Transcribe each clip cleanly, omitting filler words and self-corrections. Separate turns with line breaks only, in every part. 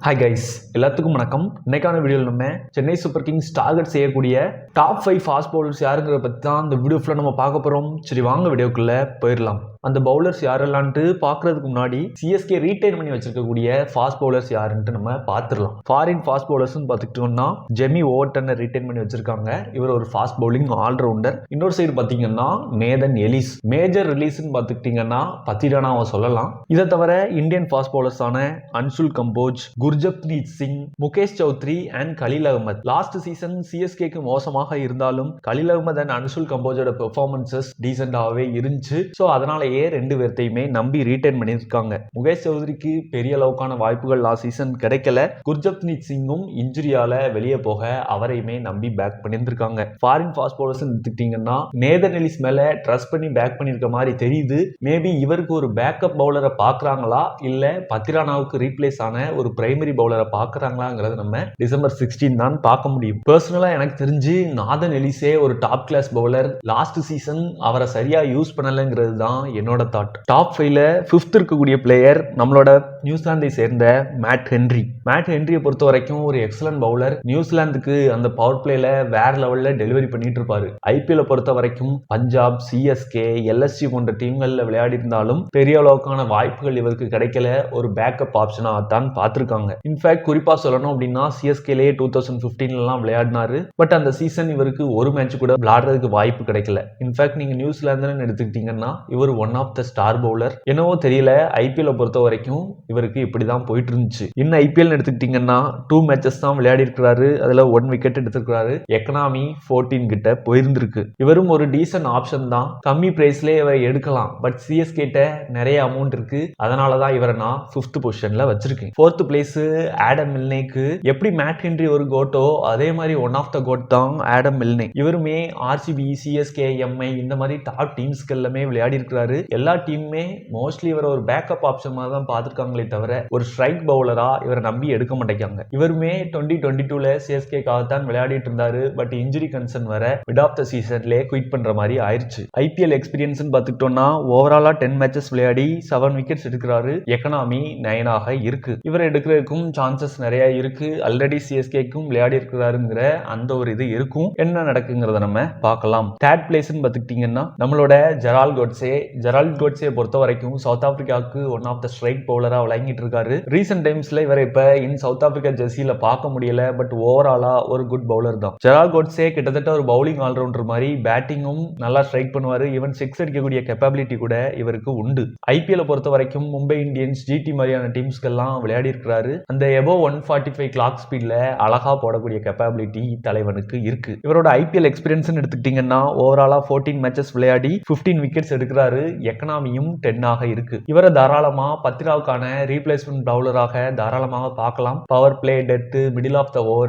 Hi guys, எல்லாத்துக்கும் வணக்கம். இன்னைக்கான வீடியோவில் நம்ம சென்னை சூப்பர் கிங்ஸ் டார்கெட் செய்யக்கூடிய டாப் 5 ஃபாஸ்ட் பவுலர்ஸ் யாருங்கிறத பற்றி தான் இந்த வீடியோ ஃபுல்லாக நம்ம பார்க்க போகிறோம். சரி, வாங்க வீடியோக்குள்ளே போயிடலாம். அந்த பவுலர்ஸ் யாரெல்லாம்ட்டு பார்க்கறதுக்கு முன்னாடி சிஎஸ்கே ரீட்டைன் பண்ணி வச்சிருக்கக்கூடிய ஃபாஸ்ட் பவுலர்ஸ் யாருன்ட்டு நம்ம பார்த்துடலாம். ஃபாரின் ஃபாஸ்ட் பவுலர்ஸ்னு பார்த்துக்கிட்டோம்னா ஜெமி ஓவர்டனை ரீட்டைன் பண்ணி வச்சிருக்காங்க. இவர் ஒரு ஃபாஸ்ட் பவுலிங் ஆல்ரவுண்டர். இன்னொரு சைடு பார்த்தீங்கன்னா நேதன் எலிஸ். மேஜர் ரிலீஸ்ன்னு பார்த்துக்கிட்டிங்கன்னா பத்திரானாவை சொல்லலாம். இதை தவிர இந்தியன் ஃபாஸ்ட் பவுலர்ஸான Anshul Kamboj, Gurjapneet Singh, Mukesh Choudhary and Khaleel Ahmed. Last season சிஎஸ்கேக்கு மோசமாக இருந்தாலும் கலீல் அகமது அண்ட் அன்சுல் கம்போஜோட பெர்ஃபார்மன்சஸ் டீசெண்டாகவே இருந்துச்சு. ஸோ அதனாலேயே ரெண்டு பேர்த்தையுமே நம்பி ரீட்டைன் பண்ணியிருக்காங்க. முகேஷ் சௌத்ரிக்கு பெரிய அளவுக்கான வாய்ப்புகள் லாஸ்ட் சீசன் கிடைக்கல. குர்ஜப்ரீத் சிங்கும் இன்ஜுரியால வெளியே போக அவரையுமே நம்பி பேக் பண்ணியிருக்காங்க. ஃபாரின் ஃபாஸ்ட் பவுலர்ஸ் எடுத்துக்கிட்டீங்கன்னா நேதன் எலிஸ் மேல ட்ரஸ்ட் பண்ணி பேக் பண்ணியிருக்க மாதிரி தெரியுது. மேபி இவருக்கு ஒரு பேக்கப் பவுலரை பார்க்கறாங்களா இல்ல பத்திரானாவுக்கு ரீப்ளேஸ் ஆன ஒரு பிரைமரி பவுலரை பார்க்கறாங்களாங்கிறது நம்ம டிசம்பர் 16 தான் பார்க்க முடியும். பர்சனலா எனக்கு தெரிஞ்சு நாதன் எலிஸே ஒரு top class bowler. Last season அவரை சரியா யூஸ் பண்ணலங்கிறது தான் என்னோட தாட். டாப் 5ல 5th இருக்கக்கூடிய பிளேயர் நம்மளோட நியூசிலாந்தை சேர்ந்த மேட் ஹென்ரியை பொறுத்த வரைக்கும் ஒரு எக்ஸலன்ட் பவுலர். நியூசிலாந்துக்கு அந்த பவர் பிளேல வேற லெவல்ல டெலிவரி பண்ணிட்டு இருப்பாரு. ஐபிஎல் பொறுத்த வரைக்கும் பஞ்சாப், சிஎஸ்கே, எல்எஸ்சி போன்ற டீம்கள்ல விளையாடி இருந்தாலும் பெரிய அளவுக்கான வாய்ப்புகள் இவருக்கு கிடைக்கல. ஒரு பேக்கப் ஆப்ஷனா தான் பார்த்திருக்காங்க. இன்ஃபேக்ட் குறிப்பா சொல்லணும் அப்படின்னா சிஎஸ்கேலேயே 2015 விளையாடினாரு. பட் அந்த சீசன் இவருக்கு ஒரு மேட்ச் கூட விளையாடுறதுக்கு வாய்ப்பு கிடைக்கல. இன்ஃபேக்ட் நீங்க நியூசிலாந்துன்னு எடுத்துக்கிட்டீங்கன்னா இவர் one of the star bowler. என்னவோ தெரியல, ஐபிஎல் பொறுத்த வரைக்கும் இவருக்கு இப்படிதான் போயிட்டு இருந்துச்சு. இன்னும் ஐபிஎல் எடுத்துக்கிட்டீங்கன்னா 2 மேட்சஸ் தான் விளையாடி இருக்கிறாரு. அதுல 1 விக்கெட் எடுத்திருக்காரு. எக்கனாமி 14 கிட்ட போயிருந்திருக்கு. இவரும் ஒரு டீசன்ட் ஆப்ஷன் தான். கம்மி பிரைஸ்ல இவரை எடுக்கலாம். பட் சிஎஸ்கே கிட்ட நிறைய அமௌண்ட் இருக்கு. அதனாலதான் இவரை நான் 5th பொசிஷன்ல வச்சிருக்கேன். 4th place Adam மில்னேக்கு. எப்படி மேட் ஹென்றி ஒரு கோட்டோ அதே மாதிரி ஒன் ஆஃப் த கோட் தான் ஆடம் மில்னே. இவருமே ஆர்சிபி, சிஎஸ்கே, எம்ஐ இந்த மாதிரி டாப் டீம்ஸ்க்கு எல்லாமே விளையாடி இருக்கிறாரு. எல்லா டீமுமே மோஸ்ட்லி இவரை ஒரு பேக்கப் ஆப்ஷன் மாதிரி தான் பார்த்துருக்காங்களே தவிர ஒரு ஸ்ட்ரைக் பவுலரா இவரை நம்பி எடுக்க மாட்டேங்காங்க. இவருமே 2022ல சிஎஸ்கேக்காகத்தான் விளையாடிட்டு இருந்தாரு. பட் இன்ஜுரி கன்சர்ன் வர மிட் ஆஃப் த சீசன்லேயே குவிட் பண்ற மாதிரி ஆயிடுச்சு. ஐபிஎல் எக்ஸ்பீரியன்ஸ் பார்த்துக்கிட்டோம்னா ஓவராலா 10 மேட்சஸ் விளையாடி 7 விக்கெட்ஸ் எடுக்கிறாரு. எக்கனாமி 9 இருக்கு. இவர் எடுக்கிறதுக்கும் சான்சஸ் நிறைய இருக்கு. ஆல்ரெடி சிஎஸ்கேக்கும் விளையாடி இருக்கிறாருங்கிற அந்த ஒரு இது இருக்கும். என்ன நடக்குங்கிறத நம்ம பார்க்கலாம். தேர்ட் பிளேஸ் பார்த்துக்கிட்டீங்கன்னா நம்மளோட ஜெரால்ட் கோட்ஸே பொறுத்த வரைக்கும் சவுத் ஆப்பிரிக்காவுக்கு ஒன் ஆஃப் த ஸ்ட்ரைக் பவுலரா விளங்கிட்டு இருக்காரு. ரீசென்ட் டைம்ஸ்ல இவரை இப்ப சவுத் ஆப்பிரிக்கா ஜெர்சியில பார்க்க முடியல. பட் ஓவராலா ஒரு குட் பவுலர் தான். ஜெரால்ட் கோட்ஸே கிட்டத்தட்ட ஒரு பவுலிங் ஆல்ரவுண்டர் மாதிரி. பேட்டிங்கும் நல்லா ஸ்ட்ரைக் பண்ணுவாரு. ஈவன் 6 அடிக்கக்கூடிய கேப்பபிலிட்டி கூட இவருக்கு உண்டு. ஐபிஎல் பொறுத்த வரைக்கும் மும்பை இந்தியன்ஸ், ஜிடி மாதிரியான டீம்ஸ்க்கெல்லாம் விளையாடி இருக்கிறாரு. அந்த எபோவ் 145 கிளாக் ஸ்பீட்ல அழகா போடக்கூடிய கேப்பபிலிட்டி தலைவனுக்கு இருக்கு. இவரோட ஐபிஎல் எக்ஸ்பீரியன்ஸ் எடுத்துக்கிட்டீங்கன்னா ஓவராலா 14 மேட்சஸ் விளையாடி 15 விக்கெட்ஸ் எடுக்கிறாரு. எக்கனாமியும் 10 இருக்கு. இவரை தாராளமா பத்திராவுக்கான ரீப்ளேஸ்மெண்ட் பவுலராக தாராளமாக பார்க்கலாம். Power play, death, middle of the over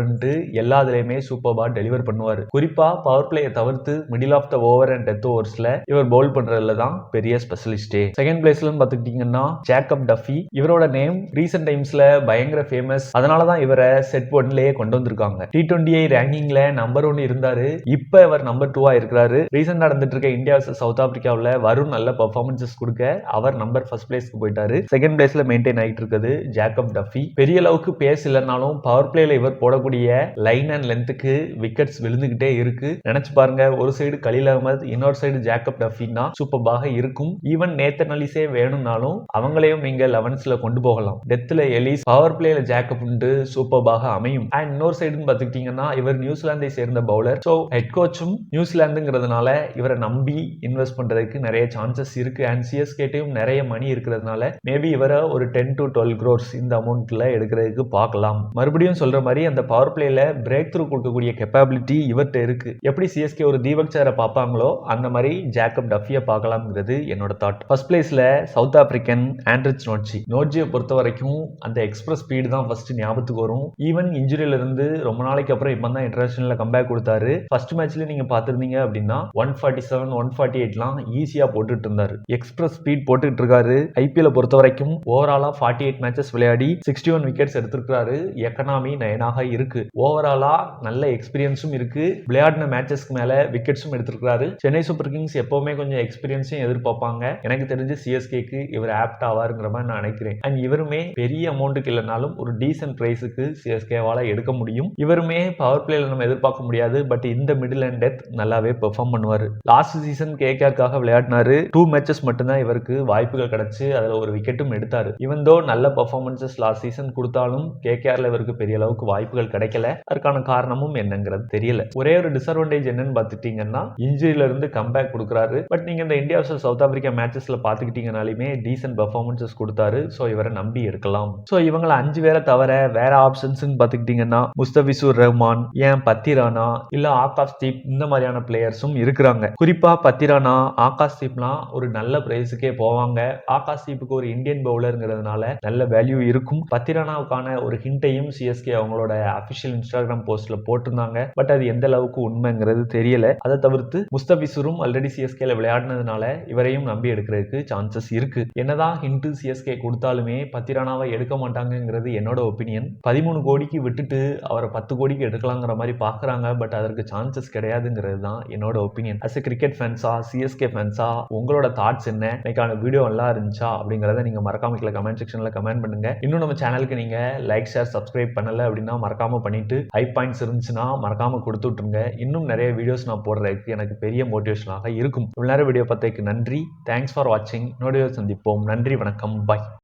எல்லாத்துலயுமே சூப்பர்பா டெலிவர் பண்ணுவாரு. குறிப்பா பவர் பிளேயை தவிர்த்து middle of the over and death ஓவர்ஸ்ல இவர் பவுல் பண்றதுல தான் பெரிய ஸ்பெஷலிஸ்டே. செகண்ட் பிளேஸ்ல பார்த்துக்கிட்டீங்கன்னா ஜேக்கப் டஃபி. இவரோட நேம் ரீசென்ட் டைம்ஸ்ல பயங்கர ஃபேமஸ். அதனாலதான் இவரை செட் 1லயே கொண்டு வந்திருக்காங்க. T20 ரேங்கிங்ல நம்பர் 1 இருந்தாரு. இப்ப இவர் நம்பர் 2 இருக்கிறாரு. ரீசெண்டா நடந்துட்டு இருக்க இந்தியா சவுத் ஆப்பிரிக்காவில் வருண் நல்ல பெர்ஃபார்மன்சஸ் கொடுக்க அவர் நம்பர் 1st பிளேஸ்க்கு போயிட்டாரு. செகண்ட் பிளேஸ்ல மெயின்டைன் ஆகிட்டு இருக்குது ஜேக்கப் டஃபி. பெரிய அளவுக்கு பேஸ் இல்லைனாலும் பவர் பிளேல இவர் போடக்கூடிய லைன் அண்ட் லென்த்துக்கு விக்கெட்ஸ் விழுந்துகிட்டே இருக்கு. நினைச்சு பாருங்க, ஒரு சைடு கலீல் அகமது, இன்னொரு சைடு ஜேக்கப் டஃபின்னா சூப்பர்பாக இருக்கும். ஈவன் நேத்தன் எலிஸே வேணும்னாலும் அவங்களையும் நீங்க 11ஸ்ல கொண்டு போகலாம். டெத்ல எலிஸ், பவர் பிளேல ஜேக்கப் உண்டு, சூப்பர்பாக அமையும். அண்ட் இன்னொரு சைடுன்னு பார்த்துக்கிட்டீங்கன்னா இவர் நியூசிலாந்தை சேர்ந்த பவுலர். ஸோ ஹெட் கோச்சும் நியூசிலாந்துங்கிறதுனால இவரை நம்பி இன்வெஸ்ட் பண்றதுக்கு நிறைய சான்சஸ் இருக்கு. அண்ட் சிஎஸ்கேட்டையும் நிறைய மணி இருக்கிறதுனால மேபி இவரை ஒரு 10 to 12 crores இந்த அமௌண்ட்ல எடுக்கிறதுக்கு பார்க்கலாம். மறுபடியும் சொல்ற மாதிரி அந்த பவர் பிளேல பிரேக் த்ரூ கொடுக்கக்கூடிய கேப்பபிலிட்டி இவர்கிட்ட இருக்கு. எப்படி சிஎஸ்கே ஒரு தீபக் சேரை பார்ப்பாங்களோ அந்த மாதிரி ஜேக்கப் டஃபியை பார்க்கலாம்ங்கிறது என்னோட தாட். ஃபர்ஸ்ட் பிளேஸ்ல சவுத் ஆப்பிரிக்கன் ஆண்ட்ரிச் நோட்ஜியை பொறுத்த வரைக்கும் அந்த எக்ஸ்பிரஸ் ஸ்பீடு தான் ஃபர்ஸ்ட் ஞாபகத்துக்கு வரும். ஈவன் இன்ஜுரியில இருந்து ரொம்ப நாளைக்கு அப்புறம் இப்போ தான் இன்டர்நேஷனல்ல கம்பேக் கொடுத்தாரு. ஃபர்ஸ்ட் மேட்ச்ல நீங்க பார்த்திருந்தீங்க அப்படின்னா 147, 148 ஈஸியா போட்டுட்டு இருந்தாரு. எக்ஸ்பிரஸ் ஸ்பீட் போட்டுட்டு இருக்காரு. ஐபிஎல் பொறுத்த வரைக்கும் ஓவரால் ஓவராலா 48 மேட்சஸ் விளையாடி 61 விக்கெட்ஸ் எடுத்திருக்காரு. எக்கனாமி 9 இருக்கு. ஓவராலா நல்ல எக்ஸ்பீரியன்ஸும் இருக்கு. விளையாடின மேட்சஸ்க்கு மேல விக்கெட்ஸும் எடுத்திருக்காரு. சென்னை சூப்பர் கிங்ஸ் எப்பவுமே கொஞ்சம் எக்ஸ்பீரியன்ஸையும் எதிர்பார்ப்பாங்க. எனக்கு தெரிஞ்சு சிஎஸ்கேக்கு இவர் ஆப்ட் ஆவாருங்கிற மாதிரி நான் நினைக்கிறேன். அண்ட் இவருமே பெரிய அமௌண்ட்டுக்கு இல்லைனாலும் ஒரு டீசென்ட் பிரைஸுக்கு சிஎஸ்கேவால எடுக்க முடியும். இவருமே பவர் பிளேல நம்ம எதிர்பார்க்க முடியாது. பட் இந்த மிடில் அண்ட் டெத் நல்லாவே பெர்ஃபார்ம் பண்ணுவாரு. லாஸ்ட் சீசன் கேகேஆருக்காக விளையாடினாரு. 2 மேட்சஸ் மட்டும்தான் இவருக்கு வாய்ப்புகள் கிடைச்சு அதுல ஒரு விக்கெட்டும் எடுத்தாரு. இவன் தோ நல்ல பெர்ஃபார்மன்சஸ் லாஸ்ட் சீசன் கொடுத்தாலும் கேகேஆர்ல இவருக்கு பெரிய அளவுக்கு வாய்ப்புகள் கிடைக்கல. அதற்கான காரணமும் என்னங்கிறது தெரியல. ஒரே ஒரு டிஸ்அட்வான்டேஜ் என்னன்னு பார்த்துட்டீங்கன்னா இன்ஜுரியில இருந்து கம்பேக் கொடுக்குறாரு. பட் நீங்க இந்த இந்தியா vs சவுத் ஆப்பிரிக்கா மேட்சஸ்ல பாத்துக்கிட்டீங்கனாலுமே டீசென்ட் பெர்ஃபார்மன்சஸ் கொடுத்தாரு. சோ இவரை நம்பி எடுக்கலாம். சோ இவங்களை 5 பேரை தவிர வேற ஆப்ஷன்ஸ் பாத்துக்கிட்டீங்கன்னா முஸ்தபிசூர் ரஹ்மான், ஏன் பத்திரானா இல்ல ஆகாஷ் தீப் இந்த மாதிரியான பிளேயர்ஸும் இருக்கிறாங்க. குறிப்பா பத்திரானா, ஆகாஷ் தீப்லாம் ஒரு நல்ல பிரைஸுக்கே போவாங்க. ஆகாஷ் தீப்புக்கு ஒரு இந்தியன் பவுலர்ங்கிறதுனால நல்ல வேல்யூ இருக்கும். பத்திரானாவுக்கான ஒரு ஹிண்டையும் சிஎஸ்கே அவங்களோட அபிஷியல் இன்ஸ்டாகிராம் போஸ்ட்ல போட்டிருந்தாங்க. பட் அது எந்த அளவுக்கு உண்மைங்கிறது தெரியல. அதை தவிர்த்து முஸ்தபிசூரும் ஆல்ரெடி சிஎஸ்கேல விளையாடினதுனால இவரையும் நம்பி எடுக்கிறதுக்கு சான்சஸ் இருக்கு. என்னதான் ஹிண்ட் சிஎஸ்கே கொடுத்தாலுமே பத்திரானாவை எடுக்க மாட்டாங்கிறது என்னோட ஒப்பீனியன். 13 கோடிக்கு விட்டுட்டு அவரை 10 கோடிக்கு எடுக்கலாங்கிற மாதிரி பாக்குறாங்க. பட் அதற்கு சான்சஸ் கிடையாதுங்கிறது தான் என்னோட ஒப்பீனியன். அஸ் எ கிரிக்கெட் ஃபேன்ஸா, சிஎஸ்கே ஃபேன்ஸா உங்களோட தாட்ஸ் என்ன? இன்னைக்கான வீடியோ நல்லா இருந்துச்சா அப்படிங்கறத நீங்க மறக்காம கமெண்ட் செக்ஷன்ல கமெண்ட் பண்ணுங்க. இன்னும் நம்ம சேனலுக்கு நீங்க லைக், ஷேர், சப்ஸ்கிரைப் பண்ணல அப்படின்னா மறக்காம பண்ணிட்டு ஹை பாயிண்ட்ஸ் இருந்துச்சுன்னா மறக்காம கொடுத்து விட்டுருங்க. இன்னும் நிறைய வீடியோஸ் நான் போடுறதுக்கு எனக்கு பெரிய மோட்டிவேஷனாக இருக்கும். இவ்வளவு நேரம் வீடியோ பார்த்ததுக்கு நன்றி. தேங்க்ஸ் ஃபார் வாட்சிங். இன்னொரு சந்திப்போம். நன்றி, வணக்கம், பாய்.